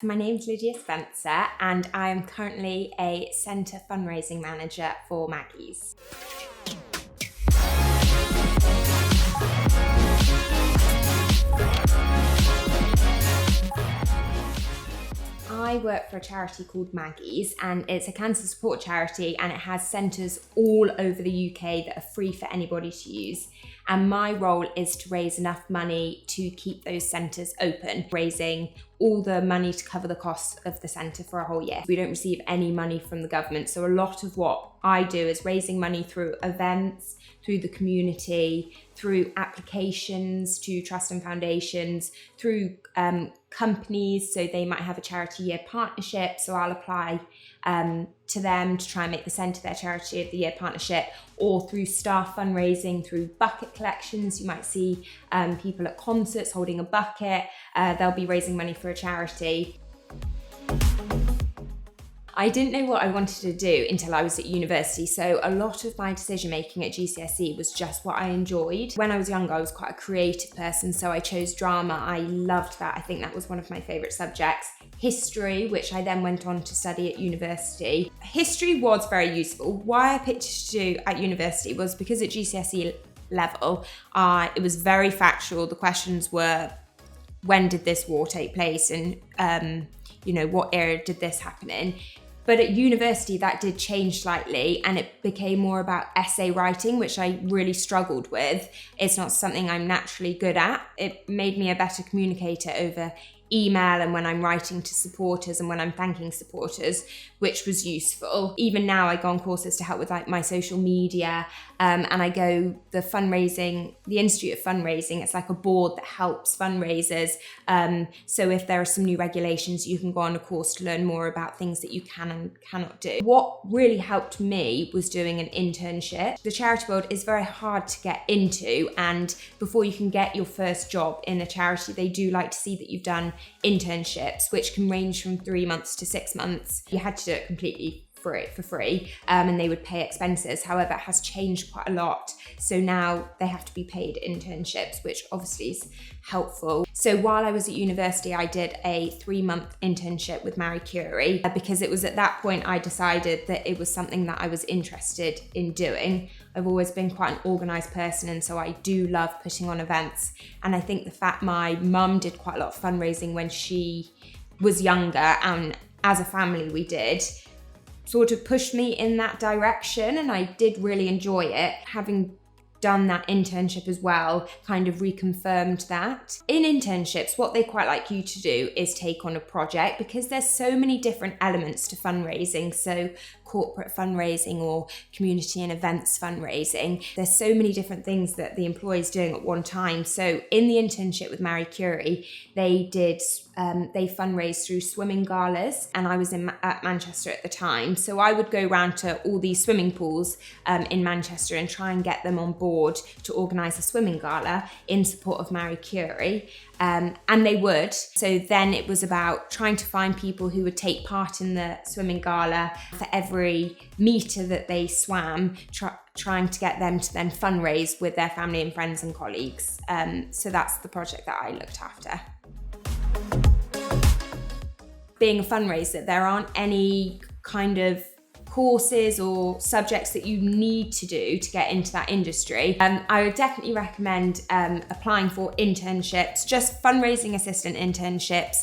My name's Lydia Spencer and I am currently a Centre Fundraising Manager for Maggies. I work for a charity called Maggies, and it's a cancer support charity, and it has centres all over the UK that are free for anybody to use. And my role is to raise enough money to keep those centres open, raising all the money to cover the costs of the centre for a whole year. We don't receive any money from the government, so a lot of what I do is raising money through events, through the community, through applications to trust and foundations, through companies, so they might have a charity year partnership, so I'll apply to them to try and make the centre their charity of the year partnership, or through staff fundraising, through bucket collections. You might see people at concerts holding a bucket, they'll be raising money for a charity. I didn't know what I wanted to do until I was at university, so a lot of my decision making at GCSE was just what I enjoyed. When I was younger, I was quite a creative person, so I chose drama. I loved that. I think that was one of my favourite subjects. History, which I then went on to study at university. History was very useful. Why I picked to do at university was because at GCSE level, it was very factual. The questions were, when did this war take place, and what era did this happen in? But at university, that did change slightly, and it became more about essay writing, which I really struggled with. It's not something I'm naturally good at. It made me a better communicator over email and when I'm writing to supporters and when I'm thanking supporters, which was useful. Even now I go on courses to help with my social media, and I go the Institute of Fundraising. It's like a board that helps fundraisers. So if there are some new regulations, you can go on a course to learn more about things that you can and cannot do. What really helped me was doing an internship. The charity world is very hard to get into, and before you can get your first job in a charity, they do like to see that you've done internships, which can range from 3 months to 6 months. You had to do it completely for free, and they would pay expenses. However, it has changed quite a lot, so now they have to be paid internships, which obviously is helpful. So while I was at university, I did a 3-month internship with Marie Curie, because it was at that point I decided that it was something that I was interested in doing. I've always been quite an organised person, and so I do love putting on events, and I think the fact my mum did quite a lot of fundraising when she was younger, and as a family we did, sort of pushed me in that direction, and I did really enjoy it. Having done that internship as well kind of reconfirmed that. In internships, what they quite like you to do is take on a project, because there's so many different elements to fundraising. So corporate fundraising or community and events fundraising, there's so many different things that the employee is doing at one time. So in the internship with Marie Curie, they fundraised through swimming galas, and I was at Manchester at the time. So I would go around to all these swimming pools in Manchester and try and get them on board to organise a swimming gala in support of Marie Curie. And they would. So then it was about trying to find people who would take part in the swimming gala. For every metre that they swam, trying to get them to then fundraise with their family and friends and colleagues. So that's the project that I looked after. Being a fundraiser, there aren't any kind of courses or subjects that you need to do to get into that industry. I would definitely recommend applying for internships, just fundraising assistant internships.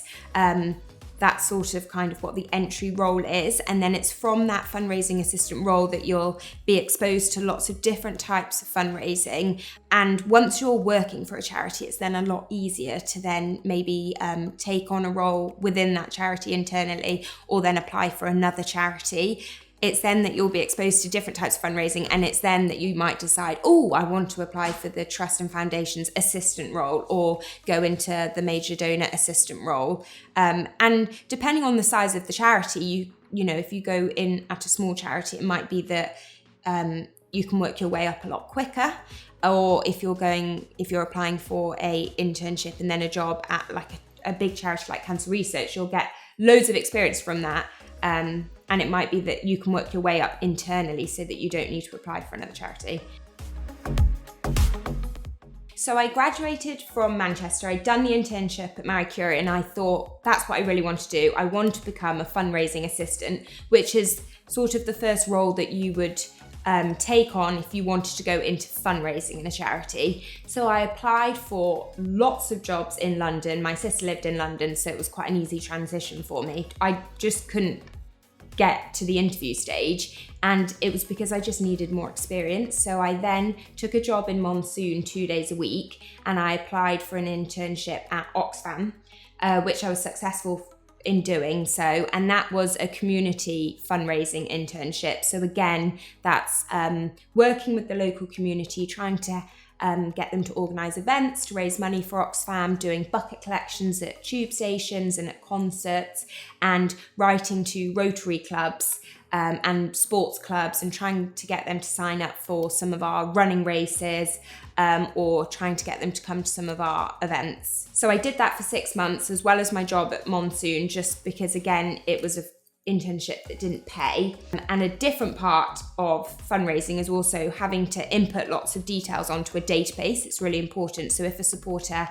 That's sort of kind of what the entry role is. And then it's from that fundraising assistant role that you'll be exposed to lots of different types of fundraising. And once you're working for a charity, it's then a lot easier to then maybe take on a role within that charity internally, or then apply for another charity. It's then that you'll be exposed to different types of fundraising, and it's then that you might decide, I want to apply for the Trust and Foundations assistant role, or go into the major donor assistant role. And depending on the size of the charity, if you go in at a small charity, it might be that you can work your way up a lot quicker. Or if you're applying for a internship and then a job at like a big charity like Cancer Research, you'll get loads of experience from that. And it might be that you can work your way up internally so that you don't need to apply for another charity. So I graduated from Manchester. I'd done the internship at Marie Curie and I thought that's what I really want to do. I want to become a fundraising assistant, which is sort of the first role that you would take on if you wanted to go into fundraising in a charity. So I applied for lots of jobs in London. My sister lived in London, so it was quite an easy transition for me. I just couldn't get to the interview stage, and it was because I just needed more experience. So I then took a job in Monsoon 2 days a week, and I applied for an internship at Oxfam, which I was successful in doing so, and that was a community fundraising internship. So again, that's working with the local community, trying to get them to organise events to raise money for Oxfam, doing bucket collections at tube stations and at concerts, and writing to Rotary clubs and sports clubs and trying to get them to sign up for some of our running races, or trying to get them to come to some of our events. So I did that for 6 months, as well as my job at Monsoon, just because, again, it was an internship that didn't pay. And a different part of fundraising is also having to input lots of details onto a database. It's really important. So if a supporter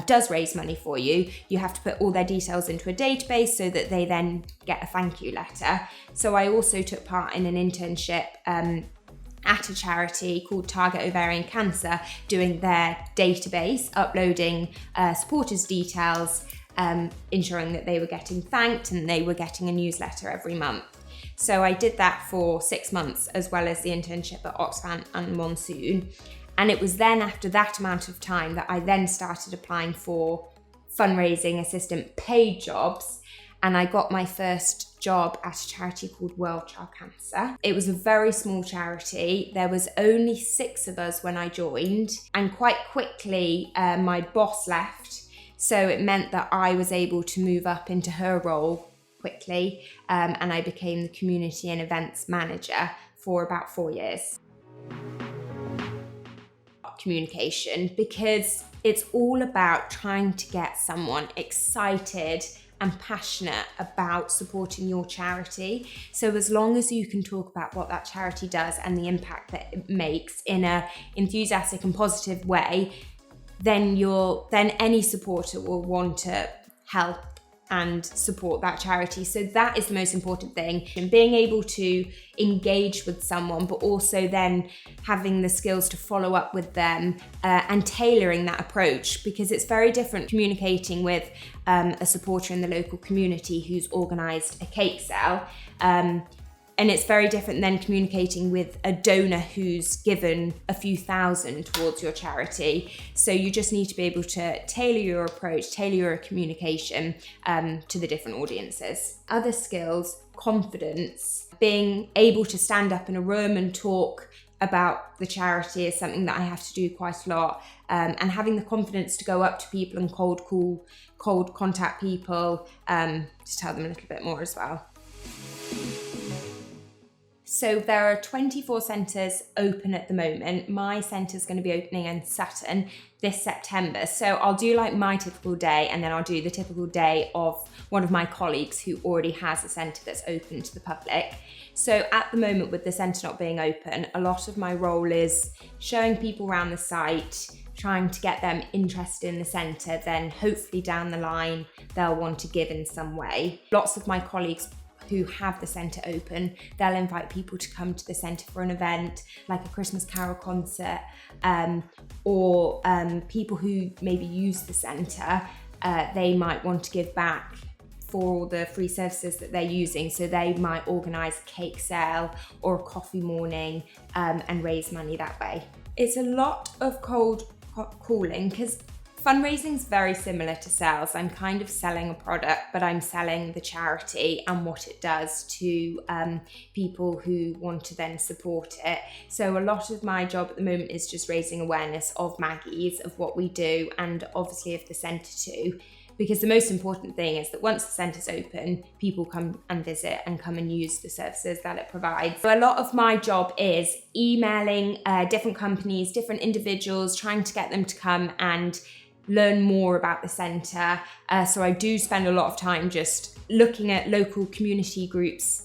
does raise money for you, you have to put all their details into a database so that they then get a thank you letter. So I also took part in an internship at a charity called Target Ovarian Cancer, doing their database, uploading supporters' details, ensuring that they were getting thanked and they were getting a newsletter every month. So I did that for 6 months, as well as the internship at Oxfam and Monsoon. And it was then after that amount of time that I then started applying for fundraising assistant paid jobs. And I got my first job at a charity called World Child Cancer. It was a very small charity. There was only 6 of us when I joined, and quite quickly my boss left. So it meant that I was able to move up into her role quickly, and I became the community and events manager for about 4 years. Communication, because it's all about trying to get someone excited and passionate about supporting your charity. So as long as you can talk about what that charity does and the impact that it makes in an enthusiastic and positive way, then any supporter will want to help and support that charity. So that is the most important thing, and being able to engage with someone, but also then having the skills to follow up with them and tailoring that approach, because it's very different communicating with a supporter in the local community who's organised a cake sale, and it's very different than communicating with a donor who's given a few thousand towards your charity. So you just need to be able to tailor your approach, tailor your communication to the different audiences. Other skills, confidence, being able to stand up in a room and talk about the charity is something that I have to do quite a lot. And having the confidence to go up to people and cold contact people to tell them a little bit more as well. So there are 24 centres open at the moment. My centre is going to be opening in Sutton this September. So I'll do like my typical day, and then I'll do the typical day of one of my colleagues who already has a centre that's open to the public. So at the moment, with the centre not being open, a lot of my role is showing people around the site, trying to get them interested in the centre, then hopefully down the line, they'll want to give in some way. Lots of my colleagues who have the centre open, they'll invite people to come to the centre for an event like a Christmas Carol concert, or people who maybe use the centre, they might want to give back for all the free services that they're using. So they might organise a cake sale or a coffee morning and raise money that way. It's a lot of cold calling, because fundraising is very similar to sales. I'm kind of selling a product, but I'm selling the charity and what it does to people who want to then support it. So a lot of my job at the moment is just raising awareness of Maggies, of what we do, and obviously of the centre too. Because the most important thing is that once the centre's open, people come and visit and come and use the services that it provides. So a lot of my job is emailing different companies, different individuals, trying to get them to come and learn more about the centre. So I do spend a lot of time just looking at local community groups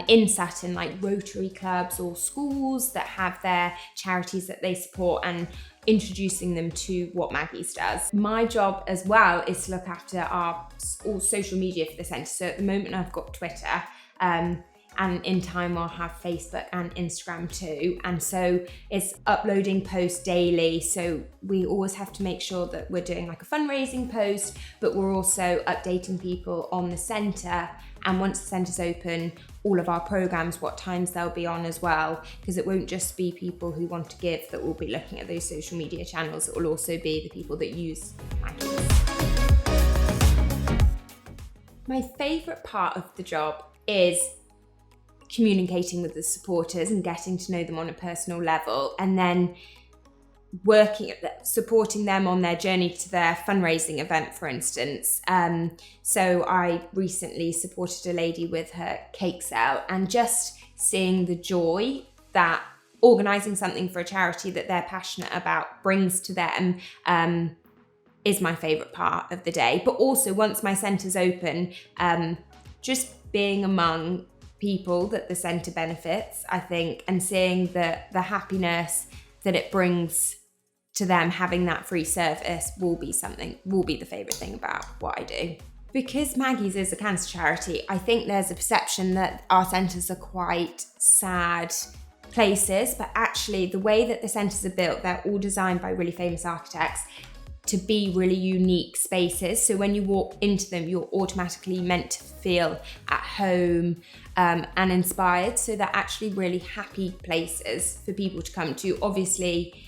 in Sutton, like Rotary clubs or schools that have their charities that they support, and introducing them to what Maggies does. My job as well is to look after all social media for the centre. So at the moment I've got Twitter, and in time I'll have Facebook and Instagram too. And so it's uploading posts daily. So we always have to make sure that we're doing like a fundraising post, but we're also updating people on the centre. And once the centre's open, all of our programmes, what times they'll be on as well, because it won't just be people who want to give that will be looking at those social media channels. It will also be the people that use Maggies. My favourite part of the job is communicating with the supporters and getting to know them on a personal level, and then supporting them on their journey to their fundraising event, for instance. So I recently supported a lady with her cake sale, and just seeing the joy that organising something for a charity that they're passionate about brings to them is my favourite part of the day. But also once my centre's open, just being among people that the centre benefits, I think, and seeing the happiness that it brings to them, having that free service will be the favourite thing about what I do. Because Maggies is a cancer charity, I think there's a perception that our centres are quite sad places, but actually the way that the centres are built, they're all designed by really famous architects to be really unique spaces. So when you walk into them, you're automatically meant to feel at home and inspired. So they're actually really happy places for people to come to. Obviously,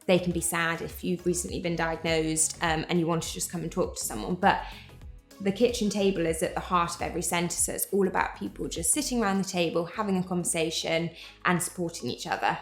they can be sad if you've recently been diagnosed and you want to just come and talk to someone. But the kitchen table is at the heart of every centre. So it's all about people just sitting around the table, having a conversation and supporting each other.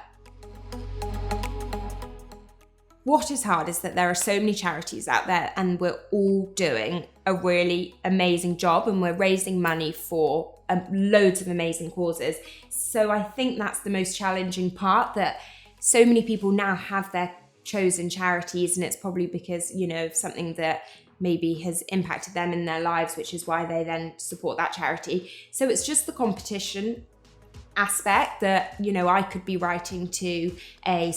What is hard is that there are so many charities out there and we're all doing a really amazing job and we're raising money for loads of amazing causes. So I think that's the most challenging part, that so many people now have their chosen charities, and it's probably because, of something that maybe has impacted them in their lives, which is why they then support that charity. So it's just the competition aspect that, I could be writing to a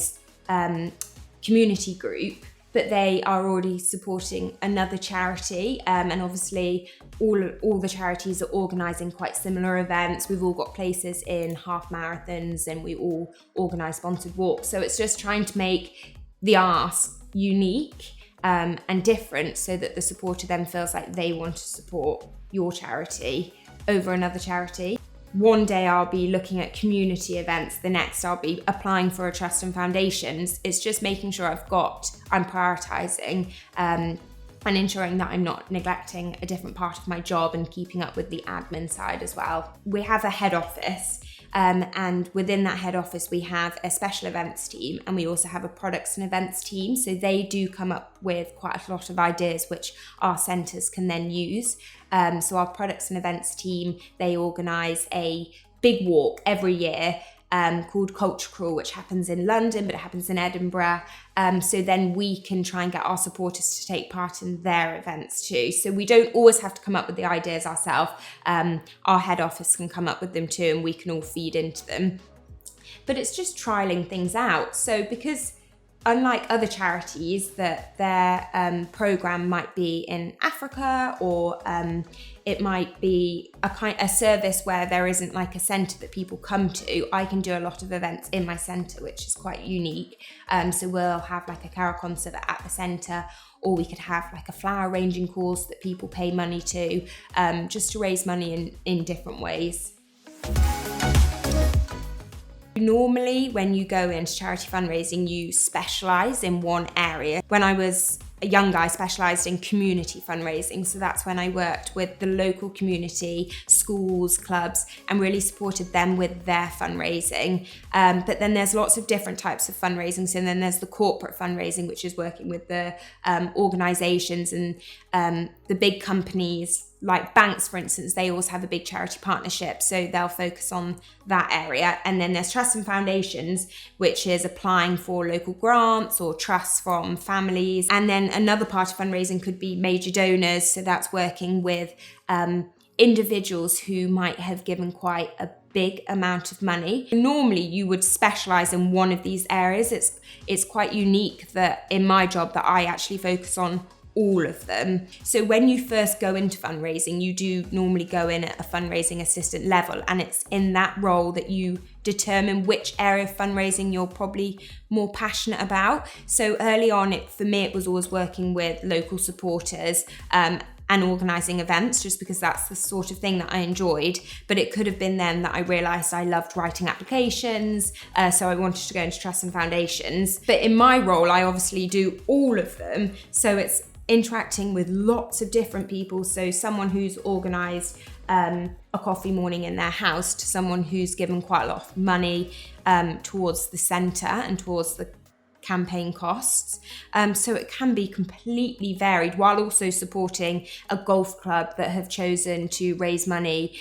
community group, but they are already supporting another charity, and obviously all the charities are organising quite similar events. We've all got places in half marathons and we all organise sponsored walks. So it's just trying to make the ask unique and different, so that the supporter then feels like they want to support your charity over another charity. One day I'll be looking at community events, the next I'll be applying for a trust and foundations. It's just making sure I'm prioritising and ensuring that I'm not neglecting a different part of my job and keeping up with the admin side as well. We have a head office, and within that head office we have a special events team, and we also have a products and events team. So they do come up with quite a lot of ideas which our centres can then use. So our products and events team, they organise a big walk every year called Culture Crawl, which happens in London, but it happens in Edinburgh. So then we can try and get our supporters to take part in their events too. So we don't always have to come up with the ideas ourselves. Our head office can come up with them too, and we can all feed into them. But it's just trialling things out. So because unlike other charities that their programme might be in Africa, or it might be a service where there isn't like a centre that people come to, I can do a lot of events in my centre, which is quite unique. So we'll have like a carol concert at the centre, or we could have like a flower arranging course that people pay money to, just to raise money in different ways. Normally, when you go into charity fundraising, you specialise in one area. When I was younger, I specialised in community fundraising. So that's when I worked with the local community, schools, clubs, and really supported them with their fundraising. But then there's lots of different types of fundraising. So then there's the corporate fundraising, which is working with the organisations and the big companies. Like banks, for instance, they always have a big charity partnership, so they'll focus on that area. And then there's trusts and foundations, which is applying for local grants or trusts from families. And then another part of fundraising could be major donors, so that's working with individuals who might have given quite a big amount of money. Normally you would specialize in one of these areas. It's quite unique that in my job that I actually focus on all of them. So when you first go into fundraising, you do normally go in at a fundraising assistant level, and it's in that role that you determine which area of fundraising you're probably more passionate about. So early on, for me, it was always working with local supporters and organising events, just because that's the sort of thing that I enjoyed. But it could have been then that I realised I loved writing applications, so I wanted to go into trusts and foundations. But in my role, I obviously do all of them, so it's interacting with lots of different people. So someone who's organised a coffee morning in their house, to someone who's given quite a lot of money towards the centre and towards the campaign costs. So it can be completely varied, while also supporting a golf club that have chosen to raise money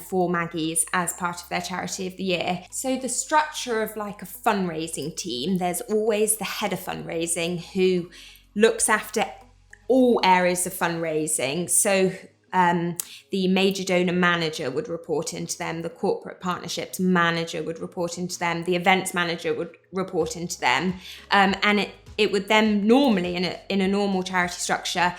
for Maggies as part of their charity of the year. So the structure of like a fundraising team, there's always the head of fundraising who looks after all areas of fundraising. So the major donor manager would report into them, the corporate partnerships manager would report into them, the events manager would report into them, and it would then normally in a normal charity structure,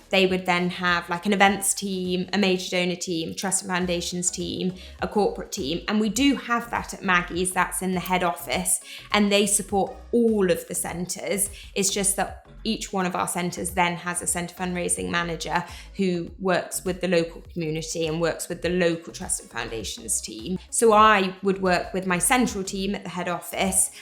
they would then have like an events team, a major donor team, trust and foundations team, a corporate team, and we do have that at Maggies. That's in the head office, and they support all of the centres. It's just that each one of our centres then has a Centre Fundraising Manager who works with the local community and works with the local trust and foundations team. So I would work with my central team at the head office,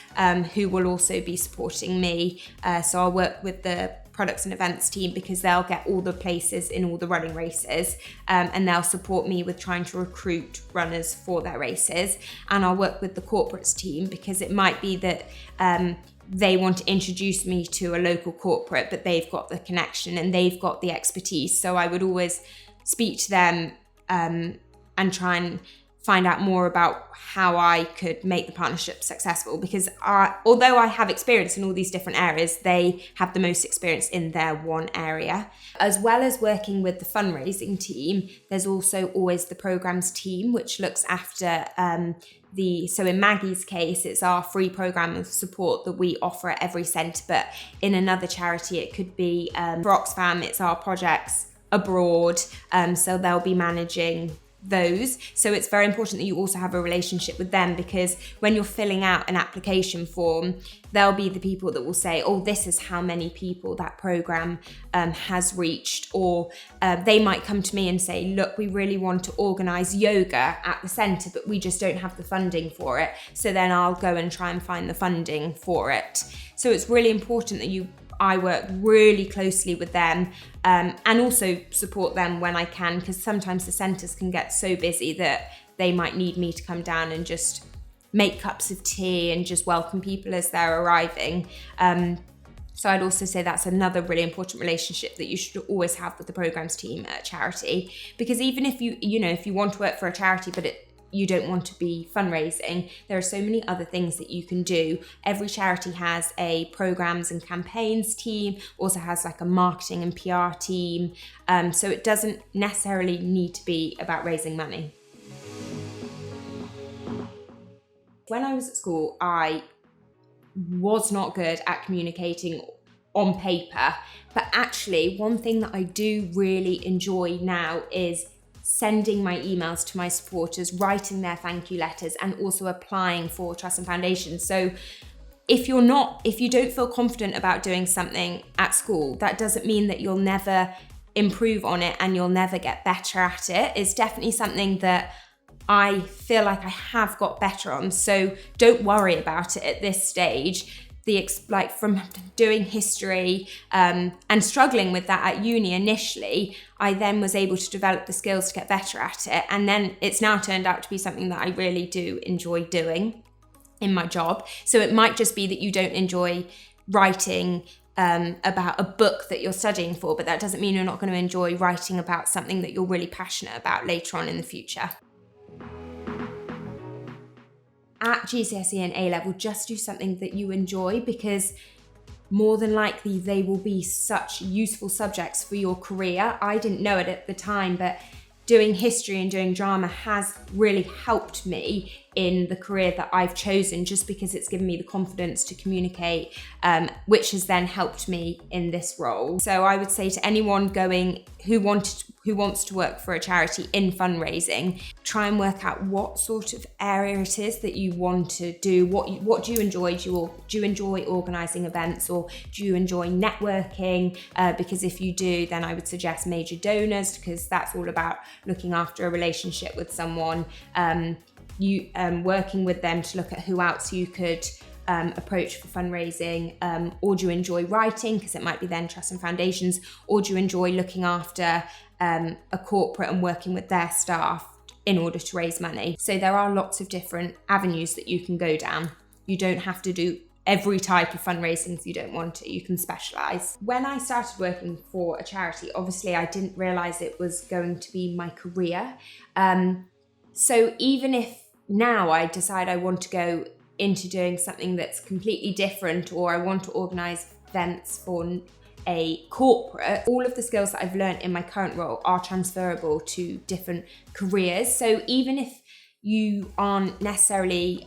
who will also be supporting me. So I'll work with the products and events team because they'll get all the places in all the running races, and they'll support me with trying to recruit runners for their races. And I'll work with the corporates team because it might be that they want to introduce me to a local corporate, but they've got the connection and they've got the expertise. So I would always speak to them and try and find out more about how I could make the partnership successful, because although I have experience in all these different areas, they have the most experience in their one area. As well as working with the fundraising team, there's also always the programs team, which looks after so in Maggie's case, it's our free program of support that we offer at every centre, but in another charity, it could be, for Oxfam, it's our projects abroad, so they'll be managing those. So it's very important that you also have a relationship with them, because when you're filling out an application form, they'll be the people that will say, oh, this is how many people that program has reached. Or they might come to me and say, look, we really want to organise yoga at the centre, but we just don't have the funding for it. So then I'll go and try and find the funding for it. So it's really important that I work really closely with them, and also support them when I can, because sometimes the centres can get so busy that they might need me to come down and just make cups of tea and just welcome people as they're arriving. So I'd also say that's another really important relationship that you should always have with the programs team at a charity, because even if you want to work for a charity but you don't want to be fundraising, there are so many other things that you can do. Every charity has a programs and campaigns team, also has like a marketing and PR team. So it doesn't necessarily need to be about raising money. When I was at school, I was not good at communicating on paper, but actually one thing that I do really enjoy now is sending my emails to my supporters, writing their thank you letters, and also applying for trusts and foundations. So if you don't feel confident about doing something at school, that doesn't mean that you'll never improve on it and you'll never get better at it. It's definitely something that I feel like I have got better on. So don't worry about it at this stage. From doing history and struggling with that at uni initially, I then was able to develop the skills to get better at it. And then it's now turned out to be something that I really do enjoy doing in my job. So it might just be that you don't enjoy writing about a book that you're studying for, but that doesn't mean you're not going to enjoy writing about something that you're really passionate about later on in the future. At GCSE and A-level, just do something that you enjoy, because more than likely they will be such useful subjects for your career. I didn't know it at the time, but doing history and doing drama has really helped me in the career that I've chosen, just because it's given me the confidence to communicate, which has then helped me in this role. So I would say to anyone who wants to work for a charity in fundraising, try and work out what sort of area it is that you want to do. What do you enjoy? Do you enjoy organising events, or do you enjoy networking? Because if you do, then I would suggest major donors, because that's all about looking after a relationship with someone, working with them to look at who else you could approach for fundraising, or do you enjoy writing, because it might be then trusts and foundations, or do you enjoy looking after a corporate and working with their staff in order to raise money? So there are lots of different avenues that you can go down. You don't have to do every type of fundraising if you don't want to. You can specialise. When I started working for a charity, obviously I didn't realise it was going to be my career. So even if now I decide I want to go into doing something that's completely different, or I want to organise events for a corporate, all of the skills that I've learned in my current role are transferable to different careers. So even if you aren't necessarily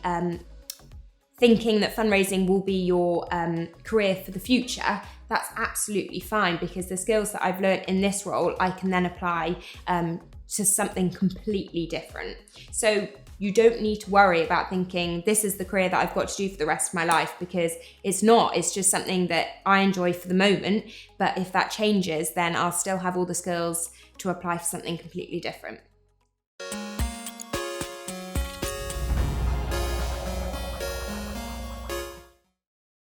thinking that fundraising will be your career for the future, that's absolutely fine, because the skills that I've learned in this role, I can then apply to something completely different. So you don't need to worry about thinking this is the career that I've got to do for the rest of my life, because it's not. It's just something that I enjoy for the moment. But if that changes, then I'll still have all the skills to apply for something completely different.